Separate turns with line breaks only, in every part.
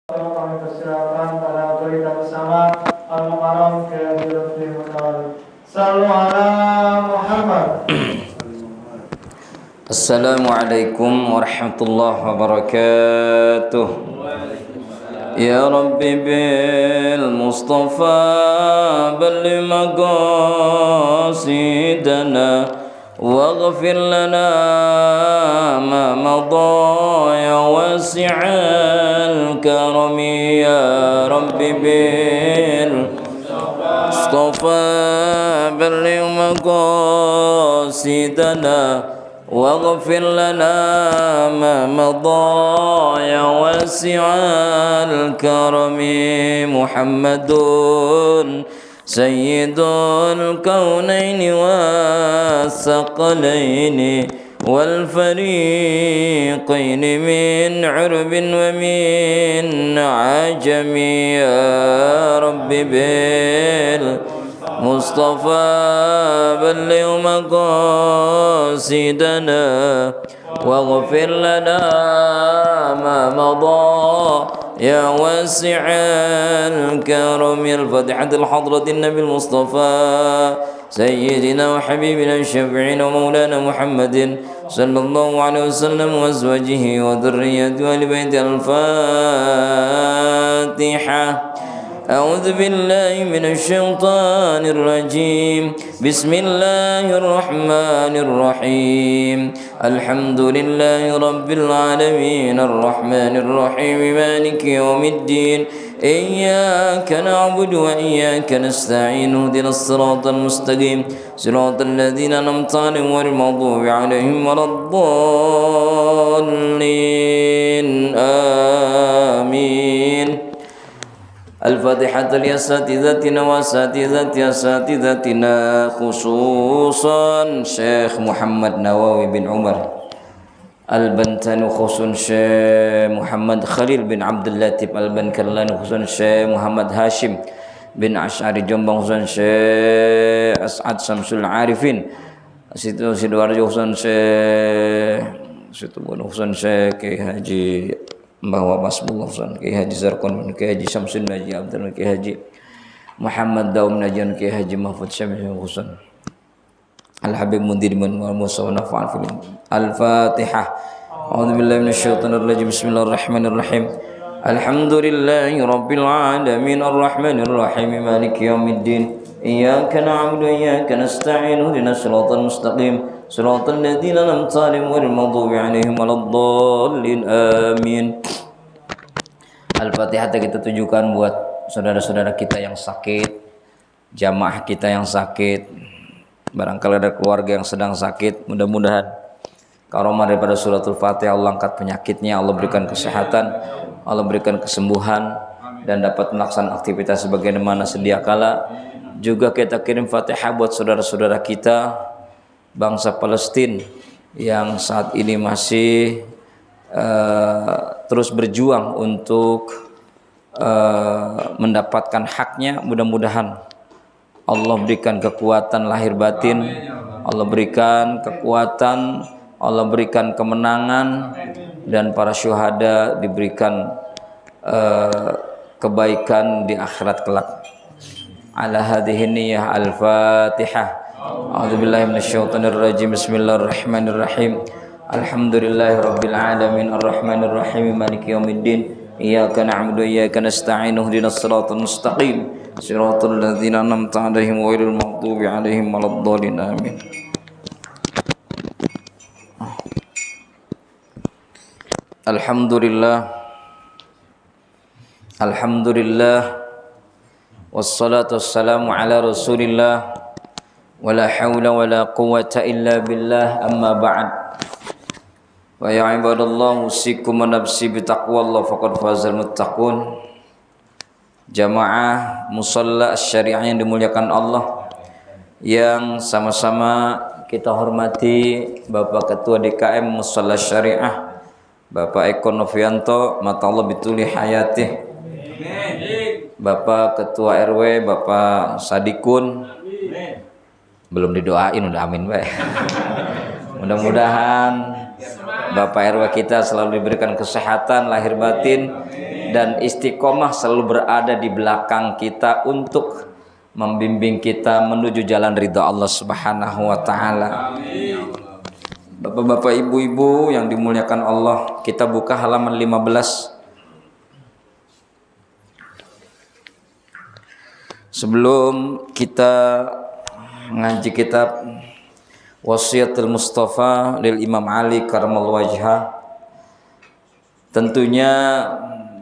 Kami persilakan pada berita bersama Al-Mukarram ke Bidul Mutawali. Sallu ala Muhammad.
Assalamualaikum warahmatullahi wabarakatuh. Ya Rabbi bil Mustafa balli maqasidana واغفر لنا ما مضى يا واسع الكرم يا رب بالمصطفى بلغ مقاصدنا واغفر لنا ما مضى يا واسع الكرم محمد سيد الكونين والثقلين والفريقين من عرب ومن عجم يا رب بالمصطفى بلغ مقاصدنا واغفر لنا ما مضى يا واسع الكرم. الفاتحة الحضرة النبي المصطفى سيدنا وحبيبنا الشفيعنا ومولانا محمد صلى الله عليه وسلم وأزواجه وذريته وآل بيته. الفاتحة. أعوذ بالله من الشيطان الرجيم. بسم الله الرحمن الرحيم. الحمد لله رب العالمين الرحمن الرحيم مالك يوم الدين. إياك نعبد وإياك نستعين اهدنا الصراط المستقيم صراط الذين أنعمت عليهم غير المغضوب عليهم ولا الضالين آمين. الفاتحة لأساتذتنا وأساتذتنا خصوصا شيخ محمد نواوي بن عمر البنتاني خصوصا شيخ محمد خليل بن عبد اللطيف البنكرلاني خصوصا شيخ محمد هاشم بن أشعري جنبان خصوصا شيخ أسعد شمس العارفين Sidoarjo خصوصا شيخ Situbondo خصوصا شيخ Haji Mbah Masbullah Husain, Kiai Haji Zarkon, Kiai Haji Syamsul Naji Abdul, Kiai Haji Muhammad Daum Najan, Kiai Haji Mahfud Syamsul Husain, Al-Habib Mudirman wal Musawwana fa'al fil Al-Fatihah. A'udzu billahi minasyaitonir rajim. Bismillahirrahmanirrahim. Alhamdulillahi rabbil alamin arrahmanir rahim maliki yaumiddin. Iyyaka na'budu wa iyyaka nasta'in ihdinas siratal mustaqim siratal ladzina an'amta 'alaihim ghairil maghdubi 'alaihim waladdallin amin. Al-Fatihah kita tujukan buat saudara-saudara kita yang sakit, jamaah kita yang sakit, barangkali ada keluarga yang sedang sakit, mudah-mudahan karomah daripada suratul Fatihah Allah angkat penyakitnya, Allah berikan kesehatan, Allah berikan kesembuhan dan dapat melaksanakan aktivitas sebagaimana sedia kala. Juga kita kirim Fatihah buat saudara-saudara kita bangsa Palestina yang saat ini masih terus berjuang untuk mendapatkan haknya. Mudah-mudahan Allah berikan kekuatan lahir batin, Allah berikan kekuatan, Allah berikan kemenangan, dan para syuhada diberikan kebaikan di akhirat kelak. Ala hadhihi niyyah. Al-Fatihah. A'udzu billahi minasyaitonir rajim. Bismillahirrahmanirrahim. Alhamdulillahirabbil alamin arrahmanir rahim maliki yaumiddin. Iyyaka na'budu wa iyyaka nasta'in ihdinas siratal mustaqim siratal ladzina an'amta 'alaihim ghairil maghdubi 'alaihim waladdallin amin. Alhamdulillah. Alhamdulillah. Wassalatu wassalamu ala rasulillah. Wala hawla wala quwwata illa billah. Amma ba'd. Wa ya ibadallah usikum wa nafsi bitaqwallah faqad fazal muttaqun. Jamaah musalla syariah yang dimuliakan Allah, yang sama-sama kita hormati Bapak Ketua DKM Musalla Syariah, Bapak Eko Novianto, mata Allah bituli hayatih, Bapak Ketua RW, Bapak Sadikun. Belum didoain, udah amin baik. Mudah-mudahan Bapak RW kita selalu diberikan kesehatan lahir batin, dan istiqomah selalu berada di belakang kita untuk membimbing kita menuju jalan ridha Allah Subhanahu wa taala. Bapak-bapak, ibu-ibu yang dimuliakan Allah, kita buka halaman 15. Sebelum kita ngaji kitab Wasiatul Mustafa lil Imam Ali karamallahu wajhah, tentunya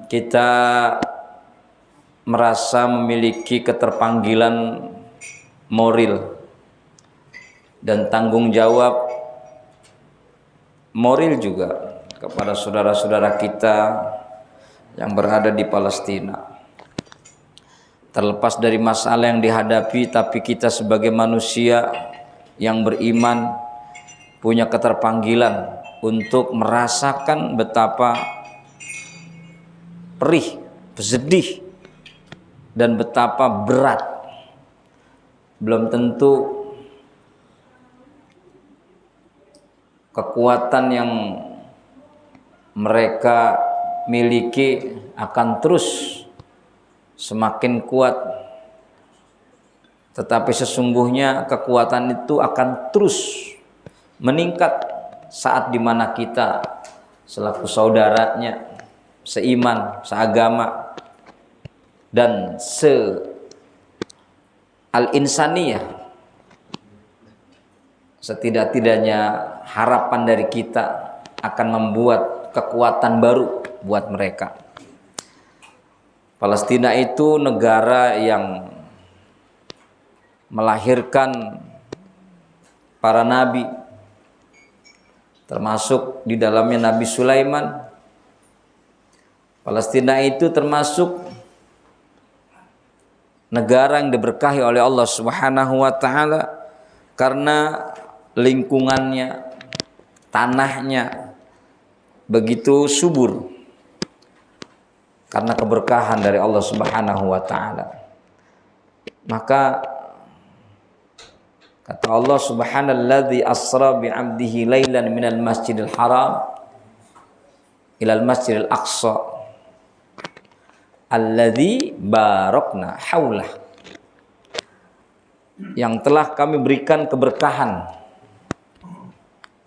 kita merasa memiliki keterpanggilan moral dan tanggung jawab moral juga kepada saudara-saudara kita yang berada di Palestina. Terlepas dari masalah yang dihadapi, tapi kita sebagai manusia yang beriman punya keterpanggilan untuk merasakan betapa perih, sedih, dan betapa berat. Belum tentu kekuatan yang mereka miliki akan terus semakin kuat, tetapi sesungguhnya kekuatan itu akan terus meningkat saat dimana kita selaku saudaranya, seiman, seagama, dan al-insaniyah, setidak-tidaknya harapan dari kita akan membuat kekuatan baru buat mereka. Palestina itu negara yang melahirkan para nabi, termasuk di dalamnya Nabi Sulaiman. Palestina itu termasuk negara yang diberkahi oleh Allah Subhanahu wa taala karena lingkungannya, tanahnya begitu subur karena keberkahan dari Allah Subhanahu wa taala. Maka kata Allah, subhanalladzi asra bi 'abdihi lailan minal masjidil haram ilal masjidil aqsa alladzi barakna haulah, yang telah kami berikan keberkahan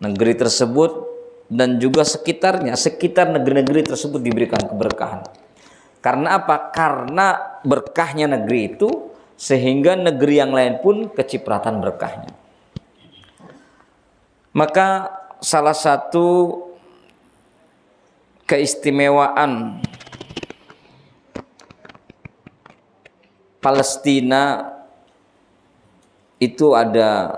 negeri tersebut dan juga sekitarnya, sekitar negeri-negeri tersebut diberikan keberkahan. Karena apa? Karena berkahnya negeri itu sehingga negeri yang lain pun kecipratan berkahnya. Maka salah satu keistimewaan Palestina itu ada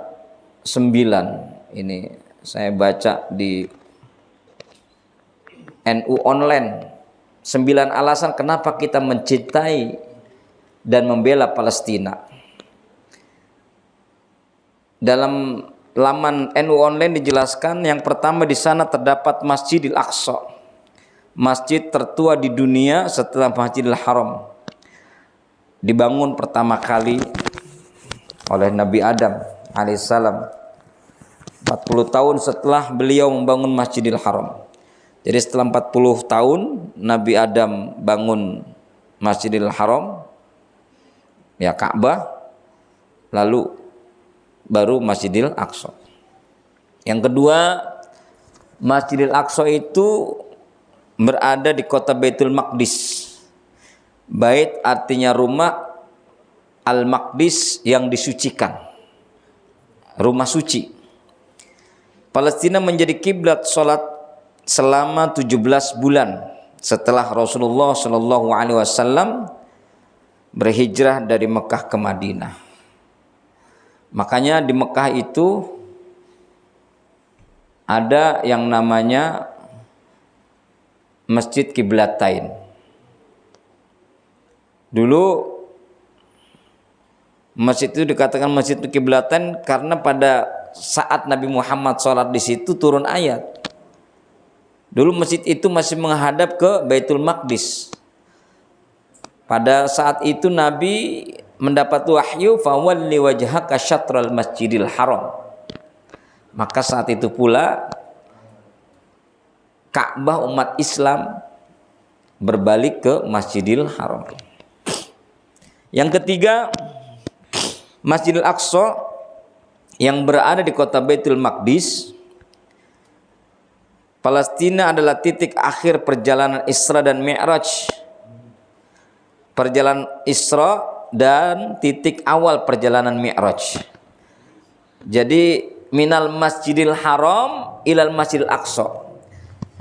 9. Ini saya baca di NU Online. 9 alasan kenapa kita mencintai dan membela Palestina. Dalam laman NU Online dijelaskan, yang pertama di sana terdapat Masjidil Aqsa, masjid tertua di dunia setelah Masjidil Haram. Dibangun pertama kali oleh Nabi Adam alaihissalam 40 tahun setelah beliau membangun Masjidil Haram. Jadi setelah 40 tahun Nabi Adam bangun Masjidil Haram, ya Ka'bah, lalu baru Masjidil Aqsa. Yang kedua, Masjidil Aqsa itu berada di kota Baitul Maqdis. Bait artinya rumah, Al-Maqdis yang disucikan, rumah suci. Palestina menjadi kiblat salat selama 17 bulan setelah Rasulullah Shallallahu Alaihi Wasallam berhijrah dari Mekah ke Madinah. Makanya di Mekah itu ada yang namanya Masjid Qiblatain. Dulu masjid itu dikatakan Masjid Qiblatain karena pada saat Nabi Muhammad sholat di situ turun ayat. Dulu masjid itu masih menghadap ke Baitul Maqdis. Pada saat itu Nabi mendapat wahyu, fawalli wajhaka syatral masjidil haram. Maka saat itu pula Ka'bah umat Islam berbalik ke Masjidil Haram. Yang ketiga, Masjidil Aqsa yang berada di kota Baitul Maqdis, Palestina adalah titik akhir perjalanan Isra dan Mi'raj. Perjalanan Isra dan titik awal perjalanan Mi'raj. Jadi minal Masjidil Haram ilal Masjidil Aqsa.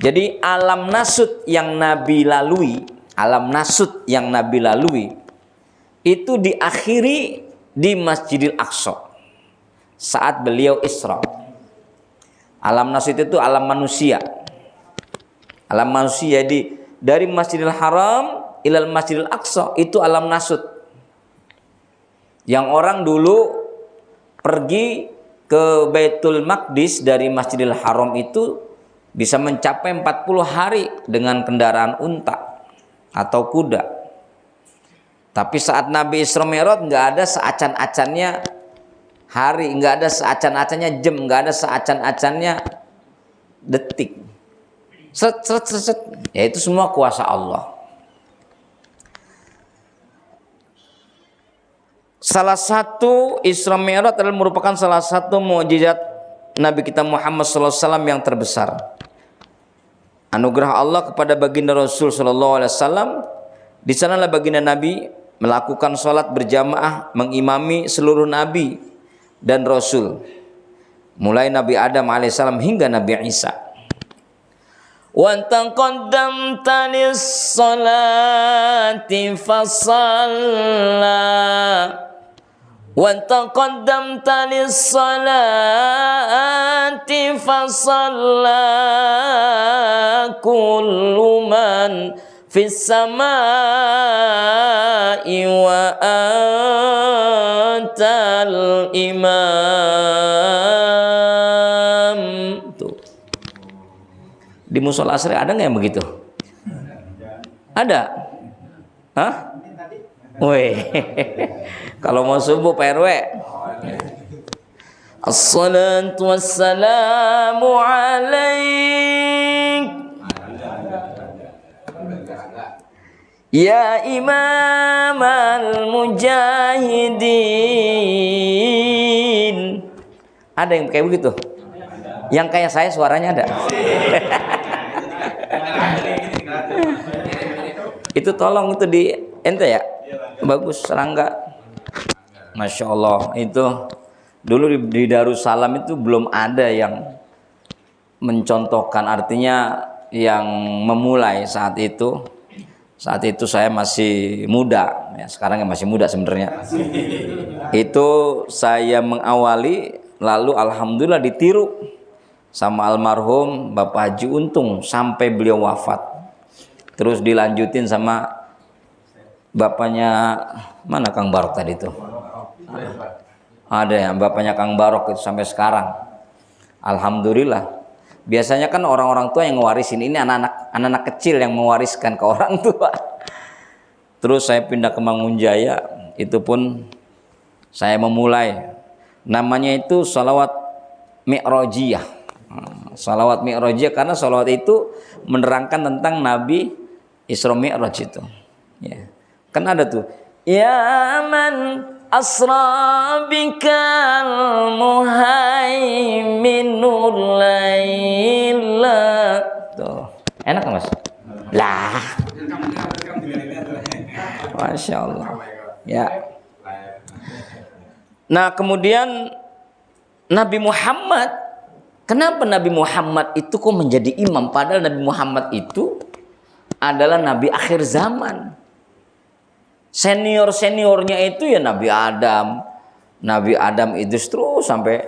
Jadi alam nasut yang Nabi lalui, itu diakhiri di Masjidil Aqsa saat beliau Isra. Alam nasut itu alam manusia. Alam manusia dari Masjidil Haram ilal Masjidil Aqsa itu alam nasut. Yang orang dulu pergi ke Baitul Maqdis dari Masjidil Haram itu bisa mencapai 40 hari dengan kendaraan unta atau kuda. Tapi saat Nabi Isra Mi'raj nggak ada seacan-acannya hari, nggak ada seacan-acannya jam, nggak ada seacan-acannya detik. Set. Ya itu semua kuasa Allah. Salah satu Isra Mi'raj adalah merupakan salah satu mukjizat Nabi kita Muhammad SAW yang terbesar. Anugerah Allah kepada baginda Rasul SAW. Di sanalah baginda Nabi melakukan sholat berjamaah, mengimami seluruh Nabi dan Rasul, mulai Nabi Adam alaihissalam hingga Nabi Isa. Wa taqaddamta lis-salati fasalla wa taqaddamta lis-salati fasalla kullu man fis samai wa antal imam. Tuh. Di musola asri ada nggak yang begitu? Ada? Hah? Woi. Kalau mau subuh Pak RW. Assalatu wassalamu alaik ya imamal mujahidin. Ada yang kayak begitu? Yang kayak saya suaranya ada? Itu tolong itu di ente ya? Bagus, Serangga. Masya Allah, itu dulu di Darussalam itu belum ada yang mencontohkan, artinya yang memulai saat itu. Saat itu saya masih muda, ya, sekarang masih muda sebenarnya. Itu saya mengawali, lalu alhamdulillah ditiru sama almarhum Bapak Haji Untung sampai beliau wafat. Terus dilanjutin sama bapaknya mana Kang Barok tadi itu? Ada ya, bapaknya Kang Barok itu sampai sekarang. Alhamdulillah. Biasanya kan orang-orang tua yang ngewarisin, ini anak-anak kecil yang mewariskan ke orang tua. Terus saya pindah ke Mangunjaya, itu pun saya memulai. Namanya itu sholawat Mi'rajiyah. Sholawat Mi'rajiyah karena sholawat itu menerangkan tentang Nabi Isra Mi'raj itu. Ya. Kan ada tuh. Ya man asra bikal muhaiminul laila. Tuh. Enak kan Mas? Lah. Masya Allah. Ya. Nah kemudian Nabi Muhammad, kenapa Nabi Muhammad itu kok menjadi imam? Padahal Nabi Muhammad itu adalah Nabi akhir zaman. Senior-seniornya itu ya Nabi Adam. Nabi Adam Idris terus sampai.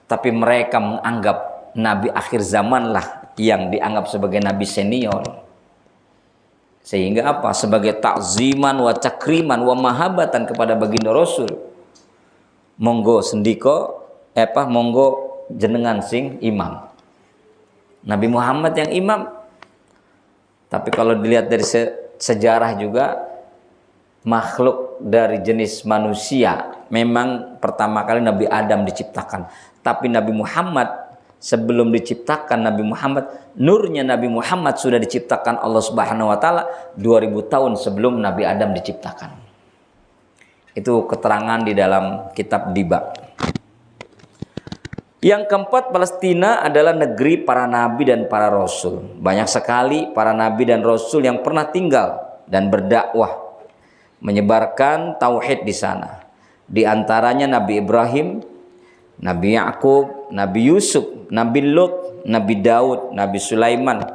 Tapi mereka menganggap Nabi akhir zaman lah yang dianggap sebagai Nabi senior. Sehingga apa? Sebagai takziman wa cakriman wa mahabatan kepada baginda Rasul. Monggo sendiko, monggo jenengan sing imam. Nabi Muhammad yang imam. Tapi kalau dilihat dari sejarah juga, makhluk dari jenis manusia memang pertama kali Nabi Adam diciptakan, tapi Nabi Muhammad sebelum diciptakan Nabi Muhammad, nurnya Nabi Muhammad sudah diciptakan Allah Subhanahu wa taala 2000 tahun sebelum Nabi Adam diciptakan. Itu keterangan di dalam kitab Diba. Yang keempat, Palestina adalah negeri para nabi dan para rasul. Banyak sekali para nabi dan rasul yang pernah tinggal dan berdakwah, menyebarkan tauhid di sana. Di antaranya Nabi Ibrahim, Nabi Yakub, Nabi Yusuf, Nabi Lut, Nabi Daud, Nabi Sulaiman,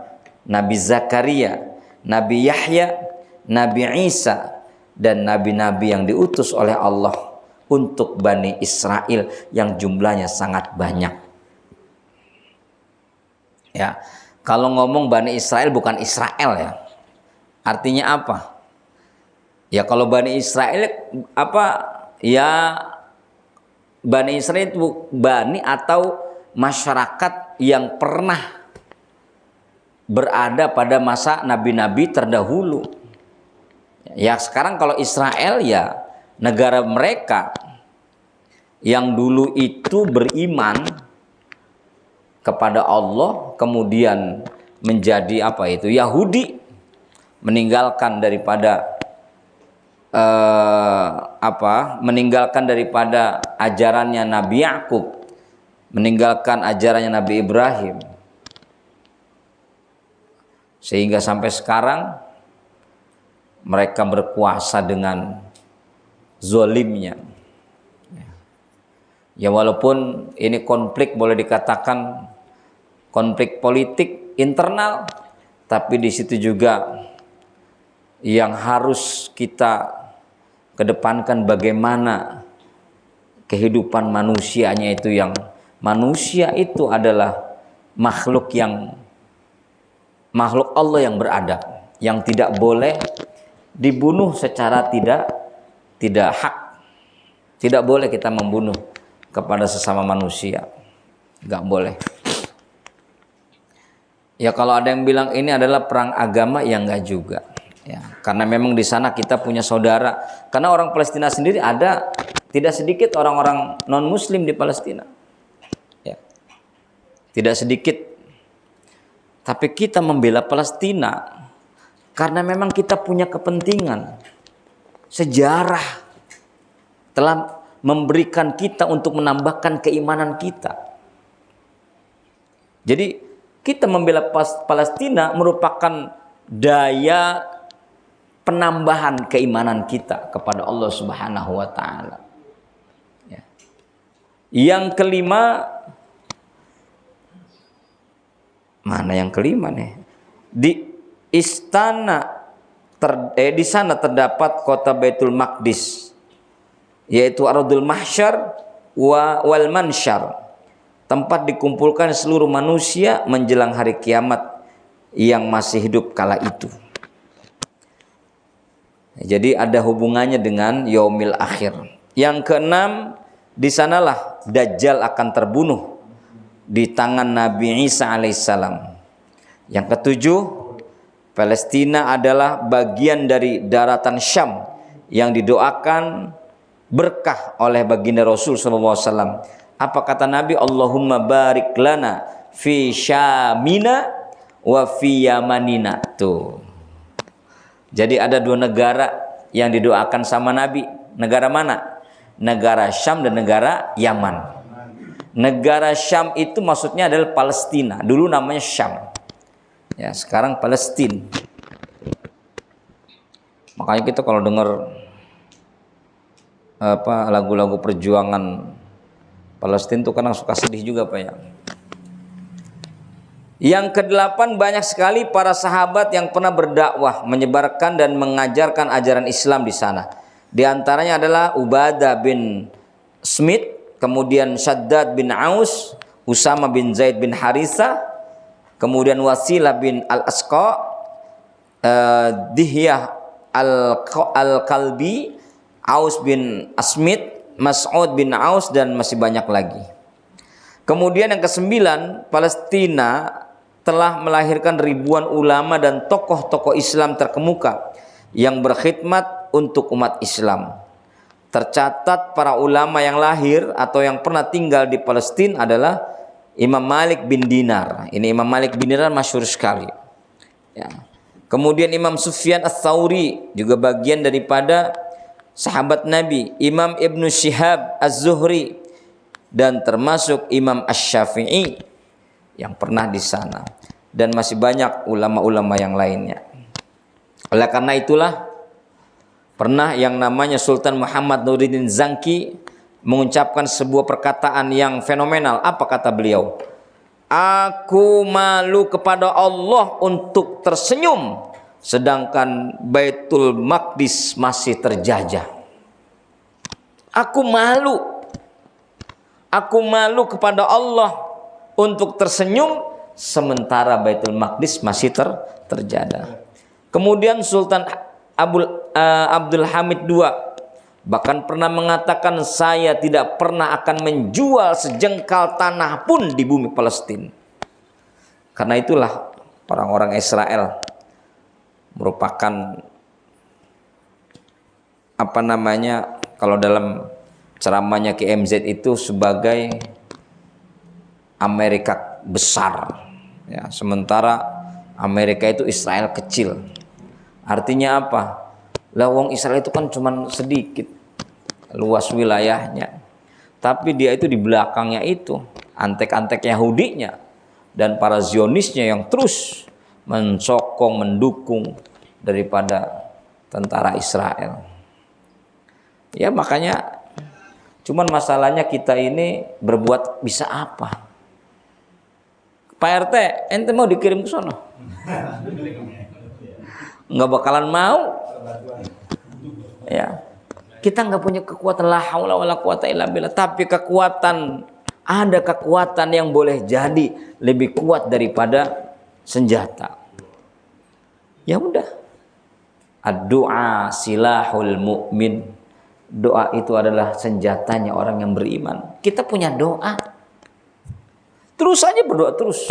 Nabi Zakaria, Nabi Yahya, Nabi Isa, dan nabi-nabi yang diutus oleh Allah untuk Bani Israel yang jumlahnya sangat banyak. Ya, kalau ngomong Bani Israel bukan Israel ya. Artinya apa? Ya kalau Bani Israel apa? Ya Bani Israel itu Bani atau masyarakat yang pernah berada pada masa nabi-nabi terdahulu. Ya sekarang kalau Israel ya negara mereka yang dulu itu beriman kepada Allah, kemudian menjadi apa itu Yahudi, meninggalkan daripada meninggalkan daripada ajarannya Nabi Yakub, meninggalkan ajarannya Nabi Ibrahim, sehingga sampai sekarang mereka berkuasa dengan zolimnya. Ya walaupun ini konflik, boleh dikatakan konflik politik internal, tapi di situ juga yang harus kita kedepankan bagaimana kehidupan manusianya itu, yang manusia itu adalah makhluk Allah yang beradab, yang tidak boleh dibunuh secara tidak hak. Tidak boleh kita membunuh kepada sesama manusia, nggak boleh. Ya kalau ada yang bilang ini adalah perang agama, ya nggak juga. Ya, karena memang di sana kita punya saudara. Karena orang Palestina sendiri ada tidak sedikit orang-orang non Muslim di Palestina. Ya, tidak sedikit. Tapi kita membela Palestina karena memang kita punya kepentingan. Sejarah telah memberikan kita untuk menambahkan keimanan kita. Jadi kita membela Palestina merupakan daya penambahan keimanan kita kepada Allah Subhanahu wa taala. Ya. Yang kelima, mana yang kelima nih? Di istana di sana terdapat kota Baitul Maqdis, yaitu Ardul Mahsyar wal Mansyar, tempat dikumpulkan seluruh manusia menjelang hari kiamat yang masih hidup kala itu. Jadi ada hubungannya dengan yaumil akhir. Yang keenam, di sanalah Dajjal akan terbunuh di tangan Nabi Isa alaihissalam. Yang ketujuh, Palestina adalah bagian dari daratan Syam yang didoakan berkah oleh baginda Rasul SAW. Apa kata Nabi? Allahumma barik lana fi Syamina wa fi Yamanina. Tuh. Jadi ada dua negara yang didoakan sama Nabi. Negara mana? Negara Syam dan negara Yaman. Negara Syam itu maksudnya adalah Palestina. Dulu namanya Syam. Ya, sekarang Palestina. Makanya kita kalau dengar lagu-lagu perjuangan Palestina itu kadang suka sedih juga Pak ya. Yang kedelapan, banyak sekali para sahabat yang pernah berdakwah, menyebarkan dan mengajarkan ajaran Islam di sana. Di antaranya adalah Ubadah bin Smith, kemudian Shaddad bin Aus, Usama bin Zaid bin Haritha, kemudian Wasilah bin Al-Asqa, Dihyah Al-Kalbi, Aus bin Asmit, Mas'ud bin Aus, dan masih banyak lagi. Kemudian yang kesembilan, Palestina telah melahirkan ribuan ulama dan tokoh-tokoh Islam terkemuka yang berkhidmat untuk umat Islam. Tercatat para ulama yang lahir atau yang pernah tinggal di Palestina adalah Imam Malik bin Dinar. Ini Imam Malik bin Dinar masyhur sekali. Ya. Kemudian Imam Sufyan Ats-Tsauri juga bagian daripada sahabat Nabi. Imam Ibnu Syihab Az-Zuhri dan termasuk Imam Asy-Syafi'i yang pernah di sana, dan masih banyak ulama-ulama yang lainnya. Oleh karena itulah pernah yang namanya Sultan Muhammad Nuruddin Zangki mengucapkan sebuah perkataan yang fenomenal. Apa kata beliau? Aku malu kepada Allah untuk tersenyum sedangkan Baitul Maqdis masih terjajah. Aku malu kepada Allah untuk tersenyum sementara Baitul Maqdis masih terjajah. Kemudian Sultan Abdul Hamid II bahkan pernah mengatakan, saya tidak pernah akan menjual sejengkal tanah pun di bumi Palestina. Karena itulah orang-orang Israel merupakan kalau dalam ceramahnya KMZ itu sebagai Amerika besar, ya, sementara Amerika itu Israel kecil. Artinya apa? Lah wong Israel itu kan cuma sedikit luas wilayahnya, tapi dia itu di belakangnya itu antek-antek Yahudinya dan para Zionisnya yang terus mensokong, mendukung daripada tentara Israel. Ya makanya, cuman masalahnya kita ini berbuat bisa apa? Pak RT, ente mau dikirim ke sono? Nggak bakalan mau. Ya, kita nggak punya kekuatan, la haula wala quwata illa billah. Tapi ada kekuatan yang boleh jadi lebih kuat daripada senjata. Ya udah, ad-du'a silahul mu'min. Doa itu adalah senjatanya orang yang beriman. Kita punya doa, terus saja berdoa terus.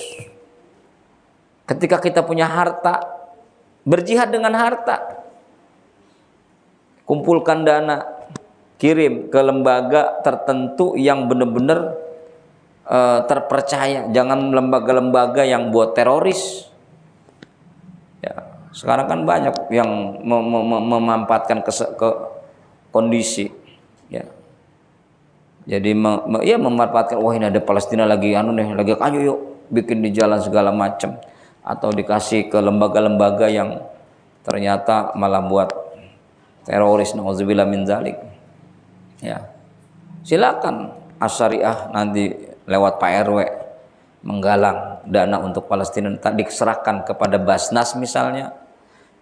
Ketika kita punya harta, berjihad dengan harta. Kumpulkan dana, kirim ke lembaga tertentu yang benar-benar terpercaya. Jangan lembaga-lembaga yang buat teroris. Ya, sekarang kan banyak yang memanfaatkan ke kondisi. Ya. Jadi memanfaatkan, wah ini ada Palestina lagi lagi ayo yuk bikin di jalan segala macam, atau dikasih ke lembaga-lembaga yang ternyata malah buat teroris, nauzubillah min dzalik. Ya. Silakan Asyariah nanti lewat Pak RW menggalang dana untuk Palestina, tak diserahkan kepada Basnas misalnya.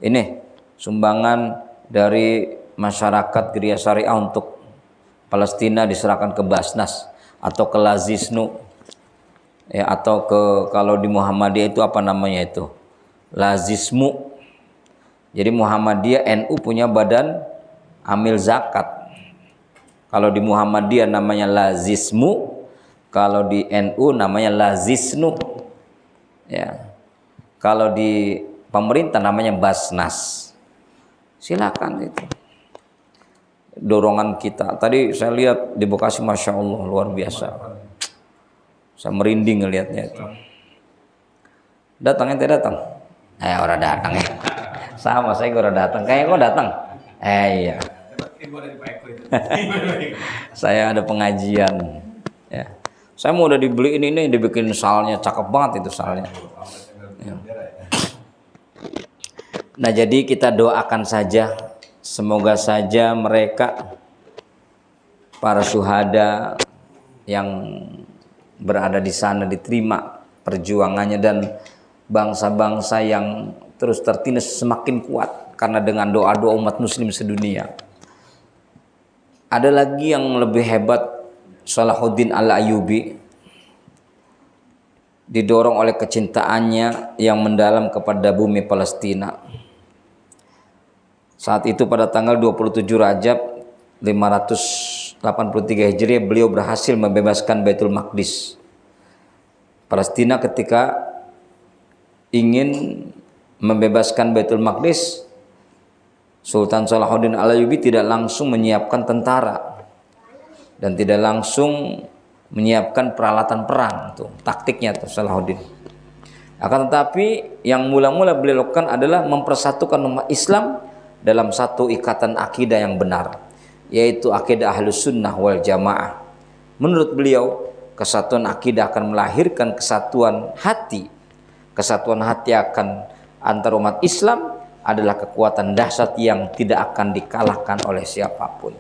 Ini sumbangan dari masyarakat Geria Syariah untuk Palestina diserahkan ke Basnas atau ke Lazisnu. Ya, atau kalau di Muhammadiyah itu apa namanya itu? Lazismu. Jadi Muhammadiyah NU punya badan amil zakat. Kalau di Muhammadiyah namanya Lazismu, kalau di NU namanya Lazisnu. Ya. Kalau di pemerintah namanya Basnas. Silakan itu. Dorongan kita. Tadi saya lihat di Bekasi, Masya Allah, luar biasa. Saya merinding ngelihatnya itu. Datang ente datang. Orang datang ya. Sama saya udah datang. Kayaknya kok datang. Iya. Saya ada pengajian. Ya. Saya mau udah dibeliin ini, dibikin salnya, cakep banget itu salnya. Ya. Nah jadi kita doakan saja, semoga saja mereka para syuhada yang berada di sana diterima perjuangannya, dan bangsa-bangsa yang terus tertindas semakin kuat karena dengan doa-doa umat muslim sedunia. Ada lagi yang lebih hebat, Salahuddin Al-Ayyubi, didorong oleh kecintaannya yang mendalam kepada bumi Palestina. Saat itu pada tanggal 27 Rajab 583 Hijriah beliau berhasil membebaskan Baitul Maqdis. Palestina ketika ingin membebaskan Baitul Maqdis, Sultan Salahuddin Al-Ayyubi tidak langsung menyiapkan tentara dan tidak langsung menyiapkan peralatan perang tuh, taktiknya tuh Salahuddin. Akan tetapi yang mula-mula beliau lakukan adalah mempersatukan umat Islam dalam satu ikatan akidah yang benar, yaitu akidah Ahlus Sunnah wal Jamaah. Menurut beliau, kesatuan akidah akan melahirkan kesatuan hati. Kesatuan hati akan antar umat Islam adalah kekuatan dahsyat yang tidak akan dikalahkan oleh siapapun.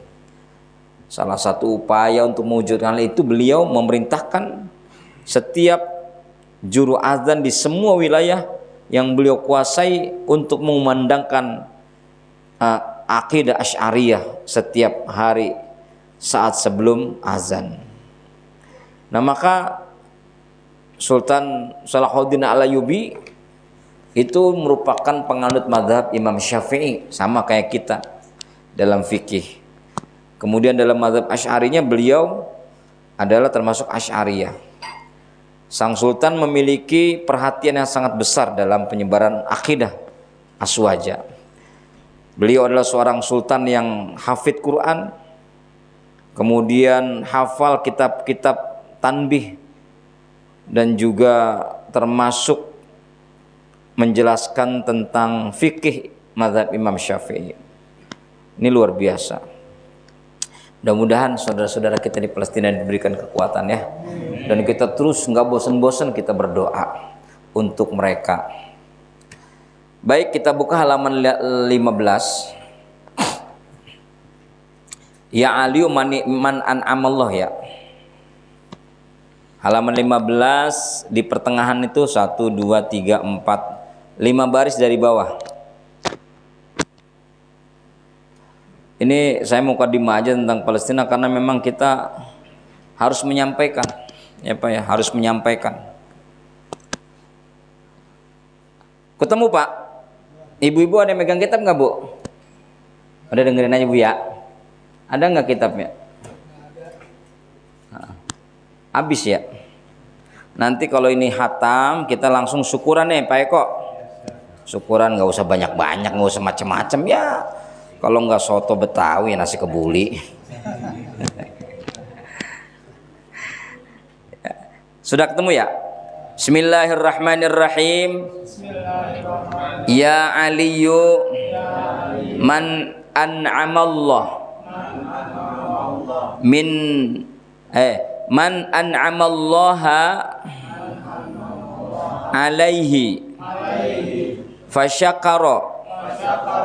Salah satu upaya untuk mewujudkan hal itu, beliau memerintahkan setiap juru azan di semua wilayah yang beliau kuasai untuk mengumandangkan akidah Asy'ariyah setiap hari saat sebelum azan. Nah, maka Sultan Salahuddin Al-Ayyubi itu merupakan penganut mazhab Imam Syafi'i, sama kayak kita dalam fikih. Kemudian dalam mazhab Asy'arinya beliau adalah termasuk Asy'ariyah. Sang Sultan memiliki perhatian yang sangat besar dalam penyebaran akidah Aswaja. Beliau adalah seorang sultan yang hafid Quran, kemudian hafal kitab-kitab tanbih, dan juga termasuk menjelaskan tentang fikih mazhab Imam Syafi'i. Ini luar biasa. Mudah-mudahan saudara-saudara kita di Palestina diberikan kekuatan ya. Dan kita terus nggak bosan-bosan kita berdoa untuk mereka. Baik, kita buka halaman 15. Ya Ali man an'amallah ya. Halaman 15 di pertengahan itu 1, 2, 3, 4, 5 baris dari bawah. Ini saya mau mukadimah aja tentang Palestina karena memang kita harus menyampaikan, ya Pak ya, harus menyampaikan. Ketemu Pak? Ibu-ibu ada yang megang kitab nggak Bu? Ada, dengerin aja Bu ya. Ada nggak kitabnya? Habis ya. Nanti kalau ini hatam kita langsung syukuran nih Pak Eko. Syukuran, nggak usah banyak-banyak, nggak usah macam-macam ya. Kalau nggak soto Betawi, nasi kebuli. Sudah ketemu ya? Bismillahirrahmanirrahim. Ya Aliyu man an'amallah min man an'amallaha alaihi fasyakara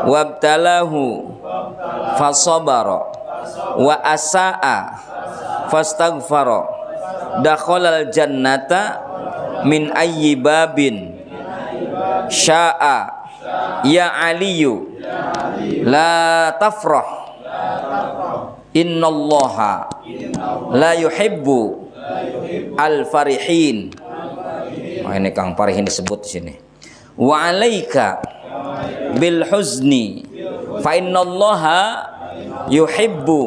wabtalahu fasabara wa asa'a fastaghfara dakhalal jannata min ayyi babin sya'a. Ya Aliyu la tafrah innallaha la yuhibbu al farihin. Oh, ini Kang Farihin disebut di sini. Wa alaika bil huzni fa innallaha yuhibbu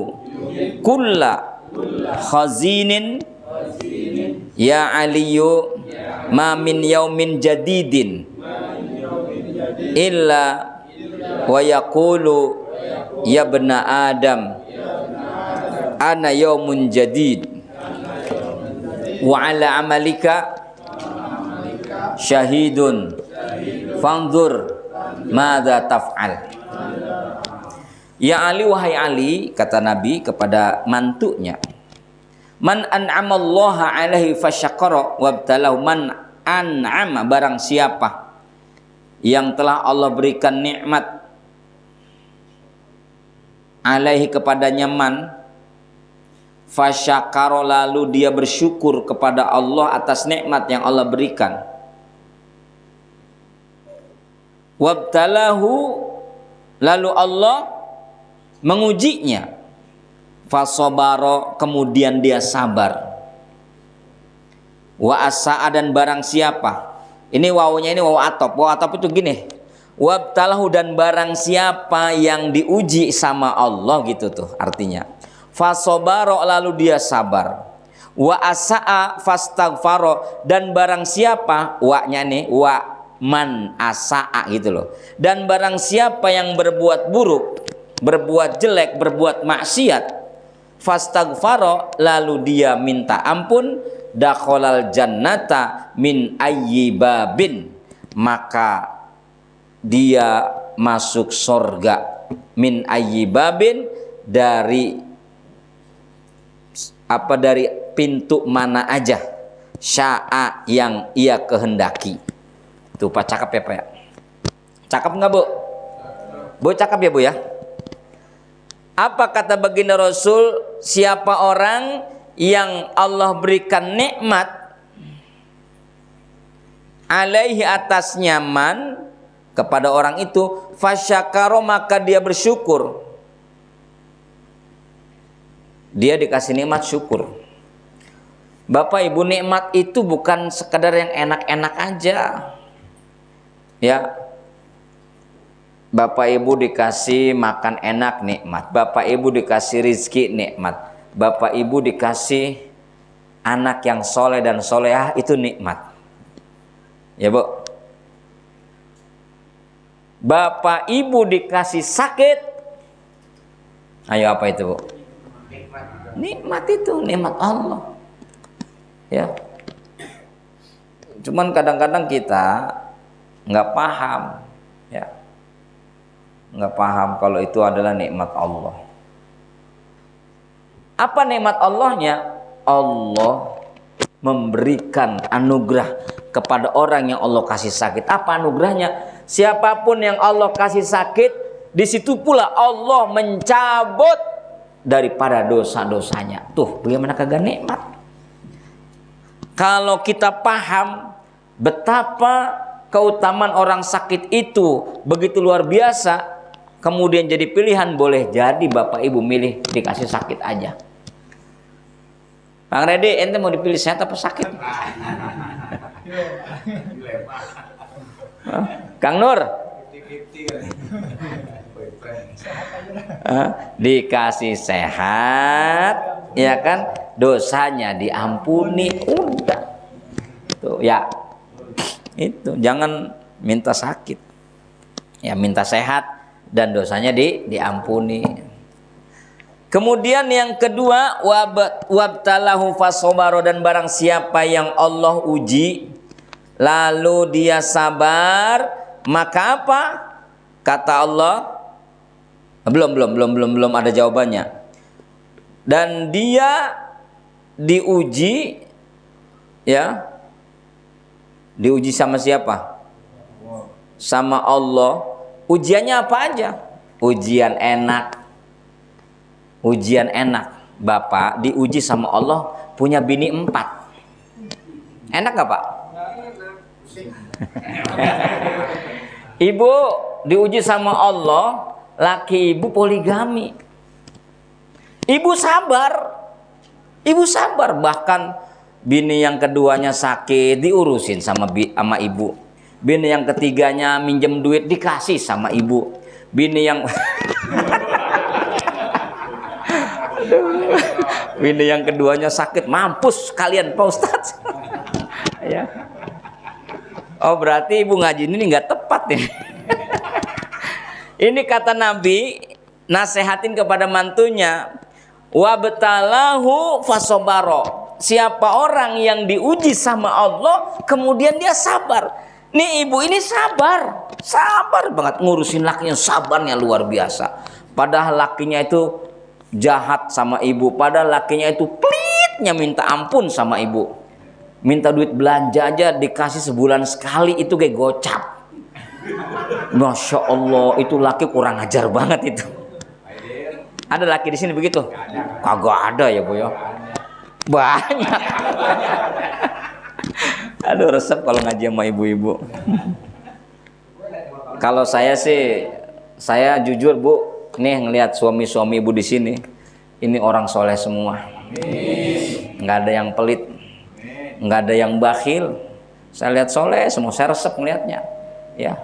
kulla khazinin. Ya Aliyu ma min yaumin jadidin illa wa yaqulu ya bna adam ana yaumun jadid wa ala amalika syahidun fanzur madza taf'al. Ya Ali, wahai Ali, kata Nabi kepada mantunya, man an'amallaha alaihi fasyakara wabtalahu. Man an'ama, barang siapa yang telah Allah berikan nikmat, alaihi kepadanya man, fasyakara lalu dia bersyukur kepada Allah atas nikmat yang Allah berikan, wabtalahu lalu Allah mengujinya, fasobaro kemudian dia sabar, wa asa'a dan barang siapa, ini wawunya ini wawu atop. Wawu atop itu gini, wabtalahu dan barang siapa yang diuji sama Allah gitu tuh artinya. Fasobaro lalu dia sabar, wa asa'a fastaghfaro dan barang siapa, wa-nya nih wa man asa'a gitu loh, dan barang siapa yang berbuat buruk, berbuat jelek, berbuat maksiat, fastaghfara, lalu dia minta ampun, dakhalal jannata min ayyi babin, maka dia masuk surga min ayyi babin, dari pintu mana aja, sya'a yang ia kehendaki. Tuh Pak, cakep ya Pak ya? Cakep nggak Bu? Bu cakep ya Bu ya? Apa kata baginda Rasul, siapa orang yang Allah berikan nikmat alaihi, atas nyaman kepada orang itu, fasyakaro, maka dia bersyukur. Dia dikasih nikmat, syukur. Bapak Ibu, nikmat itu bukan sekedar yang enak-enak aja. Ya. Bapak Ibu dikasih makan enak, nikmat. Bapak Ibu dikasih rizki, nikmat. Bapak Ibu dikasih anak yang soleh dan solehah, itu nikmat. Ya Bu. Bapak Ibu dikasih sakit, ayo apa itu Bu? Nikmat itu, nikmat Allah. Ya. Cuman kadang-kadang kita nggak paham, ya. Nggak paham kalau itu adalah nikmat Allah. Apa nikmat Allahnya? Allah memberikan anugerah kepada orang yang Allah kasih sakit. Apa anugerahnya? Siapapun yang Allah kasih sakit, di situ pula Allah mencabut daripada dosa-dosanya. Tuh, bagaimana kagak nikmat? Kalau kita paham betapa keutamaan orang sakit itu begitu luar biasa, kemudian jadi pilihan, boleh jadi Bapak Ibu milih dikasih sakit aja. Bang Redi, ente mau dipilih sehat apa sakit? Kang Nur, dikasih sehat, ya kan, dosanya diampuni, udah. Tuh ya, itu jangan minta sakit, ya minta sehat dan dosanya diampuni. Kemudian yang kedua, wabtalahu fasobaro, dan barang siapa yang Allah uji lalu dia sabar, maka apa? Kata Allah, belum ada jawabannya. Dan dia diuji, ya, diuji sama siapa? Sama Allah. Ujiannya apa aja? Ujian enak. Ujian enak. Bapak diuji sama Allah punya bini 4. Enak gak Pak? Ibu diuji sama Allah, laki ibu poligami. Ibu sabar. Ibu sabar, bahkan bini yang keduanya sakit diurusin sama ibu. Bini yang ketiganya minjem duit dikasih sama ibu. Bini yang bini yang keduanya sakit, mampus kalian Pak Ustadz. Ya. Oh berarti ibu ngaji ini nggak tepat nih. Ini kata Nabi, nasehatin kepada mantunya, wabtalahu fasobaro. Siapa orang yang diuji sama Allah kemudian dia sabar. Nih ibu ini sabar banget ngurusin lakinya, sabarnya luar biasa. Padahal lakinya itu jahat sama ibu, padahal lakinya itu pelitnya minta ampun sama ibu. Minta duit belanja aja dikasih sebulan sekali, itu kayak gocap. Masya Allah, itu laki kurang ajar banget itu. Ada laki di sini begitu? Kagak ada ya Bu ya. Banyak. Aduh resep kalau ngaji sama ibu-ibu. Kalau saya sih, saya jujur Bu, nih ngelihat suami-suami ibu di sini, ini orang soleh semua. Nggak ada yang pelit, nggak ada yang bakhil. Saya lihat soleh semua, saya resep ngelihatnya. Ya,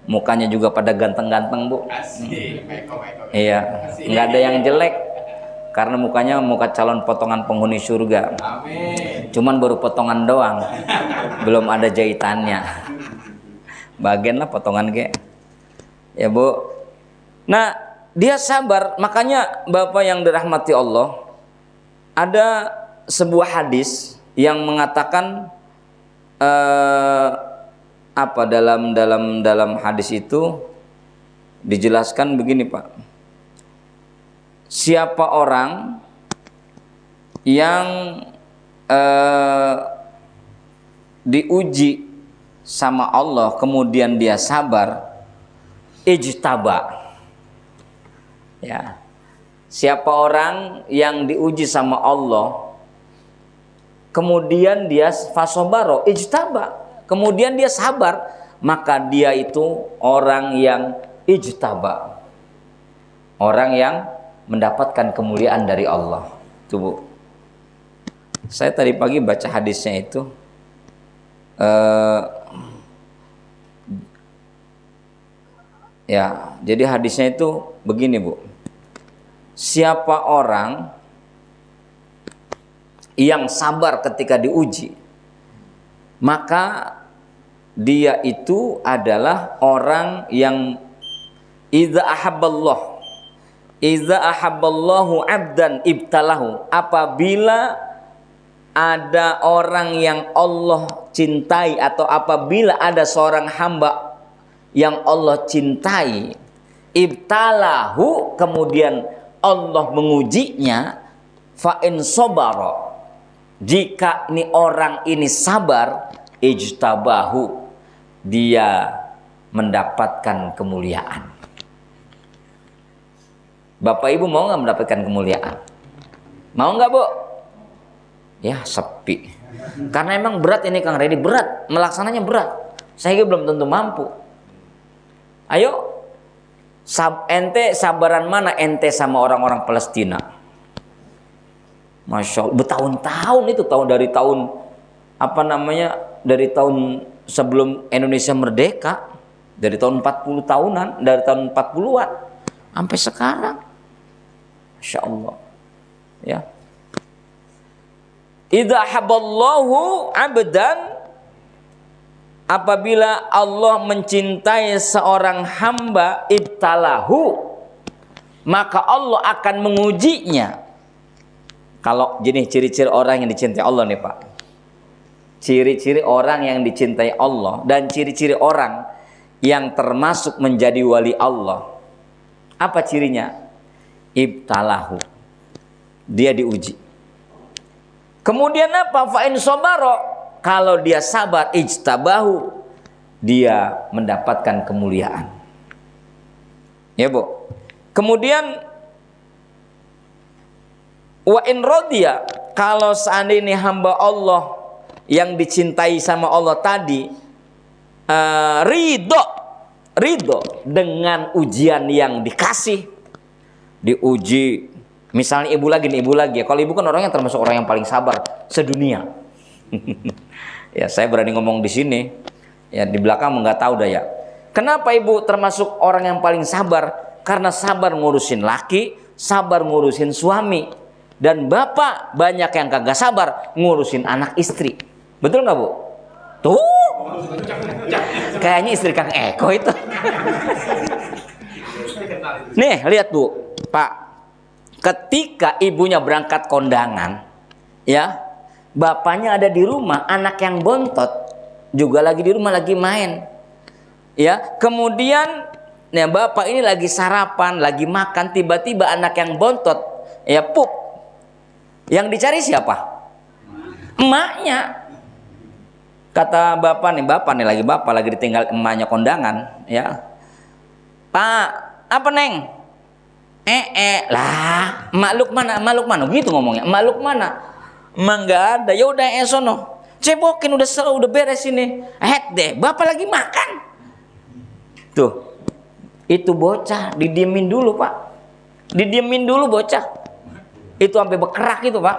mukanya juga pada ganteng-ganteng Bu. Iya, nggak ada yang jelek, karena mukanya muka calon potongan penghuni surga. Cuman baru potongan doang, belum ada jahitannya. Bagian lah potongan ke, ya Bu. Nah, dia sabar. Makanya Bapak yang dirahmati Allah, ada sebuah hadis yang mengatakan apa dalam hadis itu dijelaskan begini Pak. Siapa orang yang diuji sama Allah kemudian dia sabar, ijtaba. Ya. Siapa orang yang diuji sama Allah kemudian dia fasobaro, ijtaba, kemudian dia sabar, maka dia itu orang yang ijtaba, orang yang mendapatkan kemuliaan dari Allah. Tuh Bu, saya tadi pagi baca hadisnya itu, ya, jadi hadisnya itu begini Bu. Siapa orang yang sabar ketika diuji, maka dia itu adalah orang yang idza ahabballahu abdan ibtalahu. Apabila ada orang yang Allah cintai, atau apabila ada seorang hamba yang Allah cintai, ibtalahu, kemudian Allah mengujinya, fa in sabara, jika nih orang ini sabar, ijtabahu, dia mendapatkan kemuliaan. Bapak Ibu mau nggak mendapatkan kemuliaan? Mau nggak Bu? Ya sepi. Karena emang berat ini Kang Redi, berat, melaksananya berat. Saya belum tentu mampu. Ayo, ente sabaran mana ente sama orang-orang Palestina? Masya Allah, bertahun-tahun itu, dari tahun sebelum Indonesia merdeka, dari tahun 40 tahunan, dari tahun 40-an sampai sekarang. Masya Allah. Ya. Idza haballahu abdan, apabila Allah mencintai seorang hamba, ibtalahu, maka Allah akan mengujinya. Kalau jenis ciri-ciri orang yang dicintai Allah nih Pak, ciri-ciri orang yang dicintai Allah dan ciri-ciri orang yang termasuk menjadi wali Allah, apa cirinya? Ibtalahu, dia diuji. Kemudian apa? Fa'in sobaro, kalau dia sabar, ijtabahu, dia mendapatkan kemuliaan. Ya Bu. Kemudian wa in rodiya, kalau seandainya hamba Allah yang dicintai sama Allah tadi ridho dengan ujian yang dikasih, diuji. Misalnya ibu lagi ya. Kalau ibu kan orangnya termasuk orang yang paling sabar sedunia. Ya, saya berani ngomong di sini. Ya, di belakang nggak tahu dah ya. Kenapa ibu termasuk orang yang paling sabar? Karena sabar ngurusin laki, sabar ngurusin suami. Dan bapak banyak yang kagak sabar ngurusin anak istri. Betul nggak Bu? Tuh, kayaknya istri Kang Eko itu. Nih, lihat Bu, Pak. Ketika ibunya berangkat kondangan, ya, bapaknya ada di rumah, anak yang bontot juga lagi di rumah, lagi main. Ya, kemudian ya, bapak ini lagi sarapan, lagi makan, tiba-tiba anak yang bontot ya pup. Yang dicari siapa? Emaknya. Kata bapak nih lagi ditinggal emaknya kondangan, ya. Pak, apa Neng? Lah, emak mana gitu ngomongnya. Emak mana? Emak nggak ada. Ya udah sono. Cebokin udah beres ini. Deh, bapak lagi makan. Tuh. Itu bocah didiemin dulu, Pak. Didiemin dulu bocah. Itu sampai bekerak itu, Pak.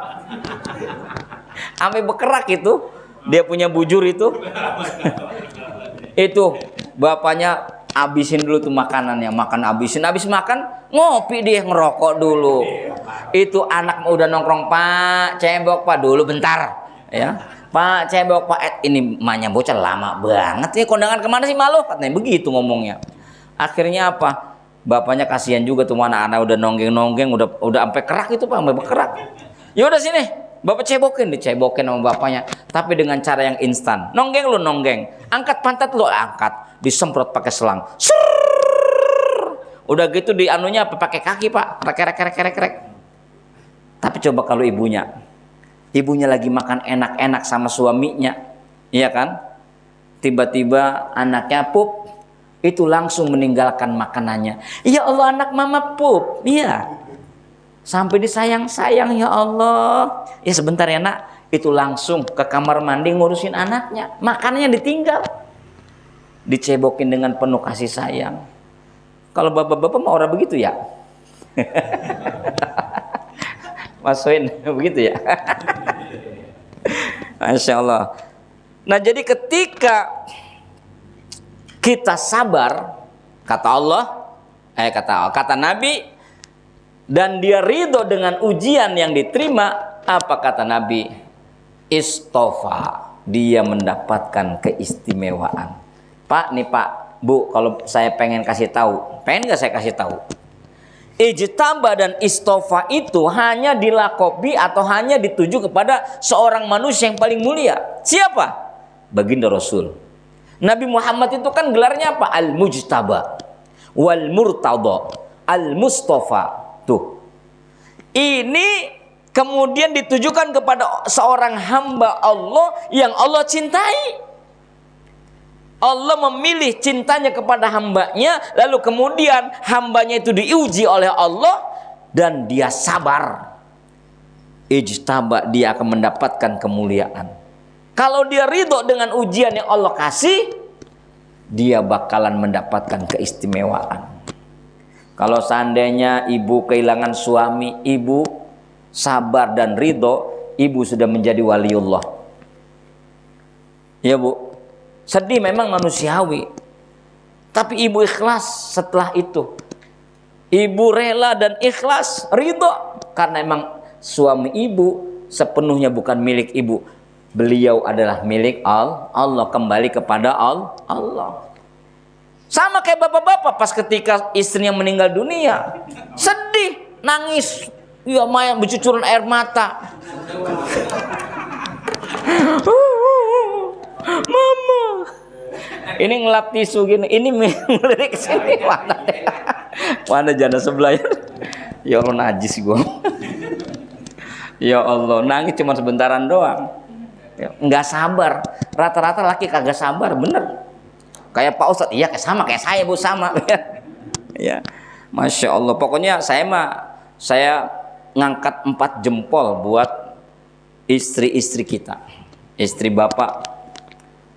Sampai bekerak itu. Dia punya bujur itu. Itu bapaknya abisin dulu tuh makanannya, habis makan ngopi, dia ngerokok dulu. Itu anak udah nongkrong, Pak cebok Pak dulu bentar ya, Pak cebok Pak. Ini emaknya bocah lama banget ya, kondangan kemana sih malu, katanya begitu ngomongnya. Akhirnya apa, Bapaknya kasihan juga tuh, anak-anak udah nonggeng-nonggeng, udah sampai kerak itu Pak, sampai berkerak. Ya udah sini, Bapak cebokin, dicebokin sama bapaknya, tapi dengan cara yang instan. Nonggeng lu nonggeng, angkat pantat lu angkat, disemprot pakai selang. Udah gitu di anunya apa pakai kaki Pak, rek. Tapi coba kalau ibunya lagi makan enak-enak sama suaminya, iya kan? Tiba-tiba anaknya pup, itu langsung meninggalkan makanannya. Ya Allah, anak mama pup, iya. Sampai disayang-sayang, ya Allah. Ya sebentar ya nak, itu langsung ke kamar mandi ngurusin anaknya, makanannya ditinggal. Dicebokin dengan penuh kasih sayang. Kalau bapak-bapak mau orang begitu ya? Mas Win, begitu ya? Masya Allah. Nah jadi ketika kita sabar, kata Allah, kata Nabi, dan dia ridho dengan ujian yang diterima, apa kata Nabi? Istofa, dia mendapatkan keistimewaan. Pak, nih Pak, Bu, kalau saya pengen kasih tahu, pengen nggak saya kasih tahu? Ijtaba dan istofa itu hanya dilakobi atau hanya dituju kepada seorang manusia yang paling mulia. Siapa? Baginda Rasul. Nabi Muhammad itu kan gelarnya apa? Al-Mujtaba, wal Murtada, Al-Mustafa. Tuh. Ini kemudian ditujukan kepada seorang hamba Allah yang Allah cintai. Allah memilih cintanya kepada hambanya, lalu kemudian hambanya itu diuji oleh Allah dan dia sabar. Ijtaba, dia akan mendapatkan kemuliaan. Kalau dia ridho dengan ujian yang Allah kasih, dia bakalan mendapatkan keistimewaan. Kalau seandainya ibu kehilangan suami, ibu sabar dan ridho, ibu sudah menjadi waliullah. Ya Bu, sedih memang manusiawi, tapi ibu ikhlas setelah itu. Ibu rela dan ikhlas, ridho, karena memang suami ibu sepenuhnya bukan milik ibu. Beliau adalah milik Allah, kembali kepada Allah. Sama kayak bapak-bapak pas ketika istrinya meninggal dunia, sedih, nangis, ya main bercucuran air mata. Mama, ini ngelap tisu gini, ini melirik sini, mana janda sebelah ya? Ya Allah, najis gua. Ya Allah, nangis cuma sebentaran doang. Ya, nggak sabar. Rata-rata laki kagak sabar, bener. Kayak Pak Ustadz, iya sama kayak saya Bu, sama. Ya, Masya Allah. Pokoknya saya ngangkat 4 jempol buat istri-istri kita, istri bapak,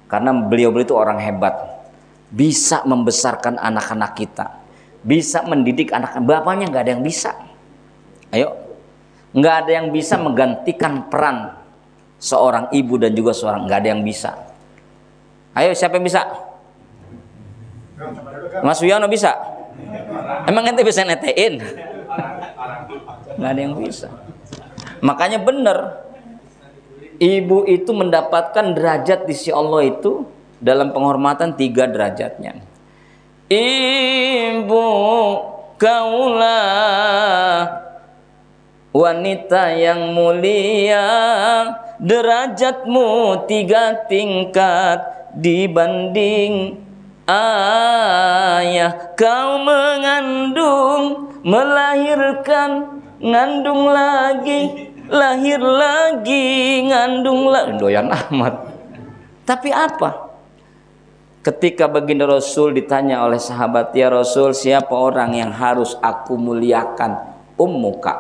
karena beliau itu orang hebat, bisa membesarkan anak-anak kita, bisa mendidik anak. Bapaknya nggak ada yang bisa. Ayo, nggak ada yang bisa menggantikan peran seorang ibu dan juga seorang, nggak ada yang bisa. Ayo, siapa yang bisa? Mas Wiono bisa? Emang ente bisa netein? Nggak ada yang bisa. Makanya benar, ibu itu mendapatkan derajat di sisi Allah itu dalam penghormatan 3 derajatnya. Ibu kaulah wanita yang mulia, derajatmu 3 tingkat dibanding ayah. Kau mengandung, melahirkan, ngandung lagi, lahir lagi, ngandung lagi. Doyan amat. Tapi apa? Ketika baginda Rasul ditanya oleh sahabat, ya Rasul, siapa orang yang harus aku muliakan? Ummuka.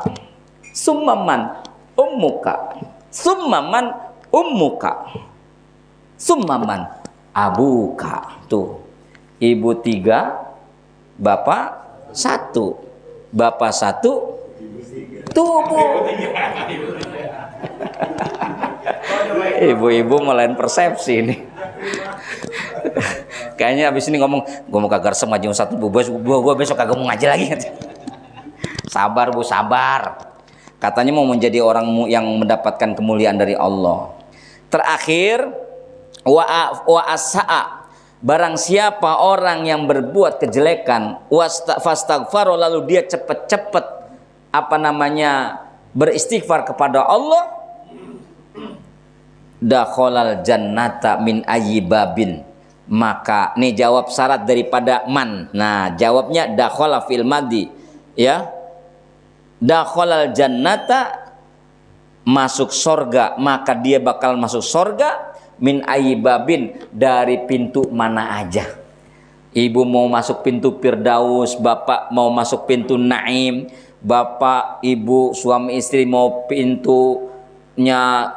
Summaman ummuka. Summaman ummuka. Summaman abuka. Tuh. Ibu 3, bapak 1. Bapak 1, tubuh. Ibu-ibu melain persepsi ini. Kayaknya abis ini ngomong, gue mau kagak resem aja satu bu, gue besok kagak mau ngaji lagi. Sabar Bu, sabar. Katanya mau menjadi orang yang mendapatkan kemuliaan dari Allah. Terakhir, wa asa'a barang siapa orang yang berbuat kejelekan fastaghfaro, lalu dia cepet-cepet beristighfar kepada Allah, dakhalal jannata min ayyibabin, maka nih jawab syarat daripada man. Nah, jawabnya dakhala fil madi, ya. Dakhalal jannata, masuk sorga, maka dia bakal masuk sorga min ayyibabin, dari pintu mana aja. Ibu mau masuk pintu Firdaus, bapak mau masuk pintu Naim, bapak, ibu, suami istri mau pintunya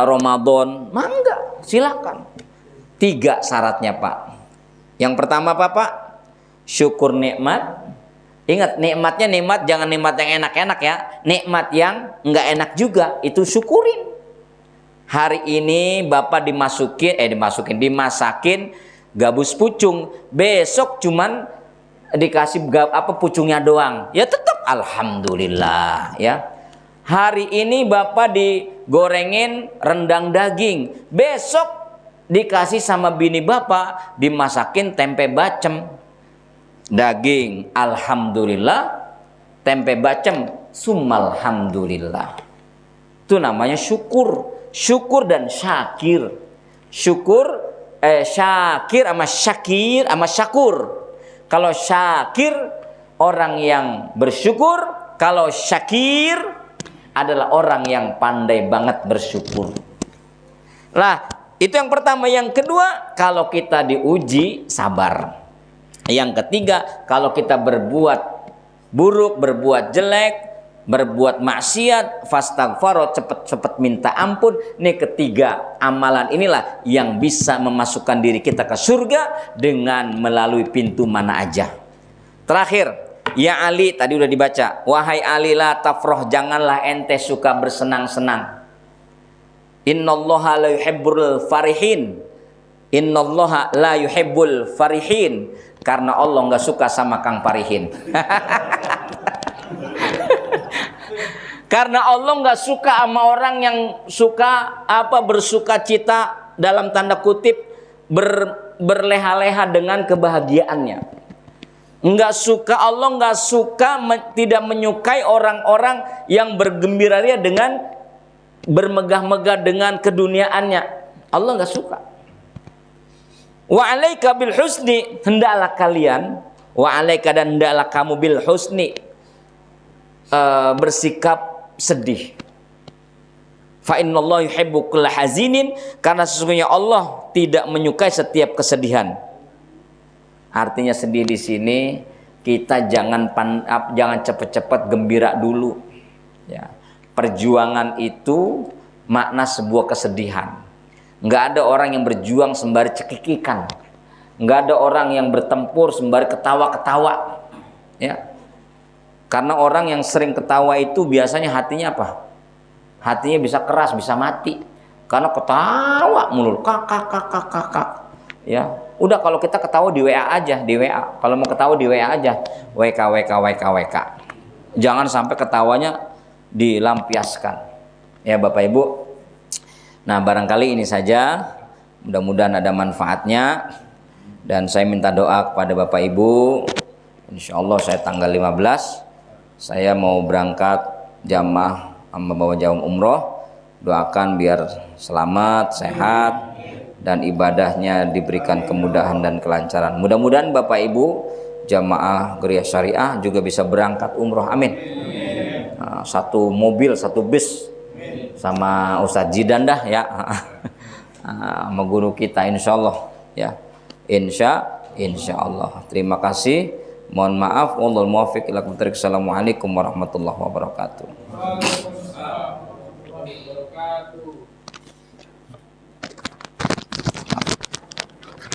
Ramadan, mangga, silakan. 3 syaratnya, Pak. Yang pertama apa, Pak? Syukur nikmat. Ingat, nikmatnya nikmat, jangan nikmat yang enak-enak ya. Nikmat yang enggak enak juga, itu syukurin. Hari ini bapak dimasakin gabus pucung, besok cuman dikasih pucungnya doang, ya tetap alhamdulillah ya. Hari ini bapak digorengin rendang daging, besok dikasih sama bini bapak dimasakin tempe bacem daging, alhamdulillah. Tempe bacem, summalhamdulillah. Itu namanya syukur. Syukur dan syakir. Syakir sama syakir sama syakur. Kalau syakir orang yang bersyukur, kalau syakir adalah orang yang pandai banget bersyukur. Lah, itu yang pertama. Yang kedua, kalau kita diuji, sabar. Yang ketiga, kalau kita berbuat buruk, berbuat jelek, berbuat maksiat, fastaghfaro, cepet-cepet minta ampun. Ini ketiga amalan inilah yang bisa memasukkan diri kita ke surga dengan melalui pintu mana aja. Terakhir, ya Ali, tadi udah dibaca. Wahai Ali, la tafroh, janganlah ente suka bersenang-senang. Innallaha la yuhibbul farihin. Innallaha la yuhibbul farihin. Karena Allah nggak suka sama Kang Parihin. Karena Allah nggak suka sama orang yang suka bersuka cita, dalam tanda kutip berleha-leha dengan kebahagiaannya. Allah nggak suka, tidak menyukai orang-orang yang bergembira dengan bermegah-megah dengan keduniaannya. Allah nggak suka. Wa alaika bil husni, hendaklah kalian, wa alaika, dan hendaklah kamu bil husni, bersikap sedih. Fa innallaha yuhibbu kulla hazinin, karena sesungguhnya Allah tidak menyukai setiap kesedihan. Artinya sedih di sini kita jangan cepet-cepet gembira dulu. Ya. Perjuangan itu makna sebuah kesedihan. Nggak ada orang yang berjuang sembari cekikikan. Nggak ada orang yang bertempur sembari ketawa-ketawa. Ya. Karena orang yang sering ketawa itu biasanya hatinya apa? Hatinya bisa keras, bisa mati. Karena ketawa mulu, kakak. Ya, udah, kalau kita ketawa di WA aja, di WA. Kalau mau ketawa di WA aja, WK. Jangan sampai ketawanya dilampiaskan. Ya Bapak Ibu. Nah, barangkali ini saja. Mudah-mudahan ada manfaatnya. Dan saya minta doa kepada Bapak Ibu. Insya Allah saya tanggal 15 saya mau berangkat jamaah membawa jamaah umroh. Doakan biar selamat, sehat, dan ibadahnya diberikan kemudahan dan kelancaran. Mudah-mudahan Bapak Ibu jamaah Geria Syariah juga bisa berangkat umroh. Amin. Nah, satu mobil, satu bis sama Ustadz Jidan dah ya. Sama guru kita insya Allah ya. Insya Allah. Terima kasih. Mohon maaf. Wallahul muwaffiq ila aqwamit thoriq. Assalamualaikum warahmatullahi wabarakatuh.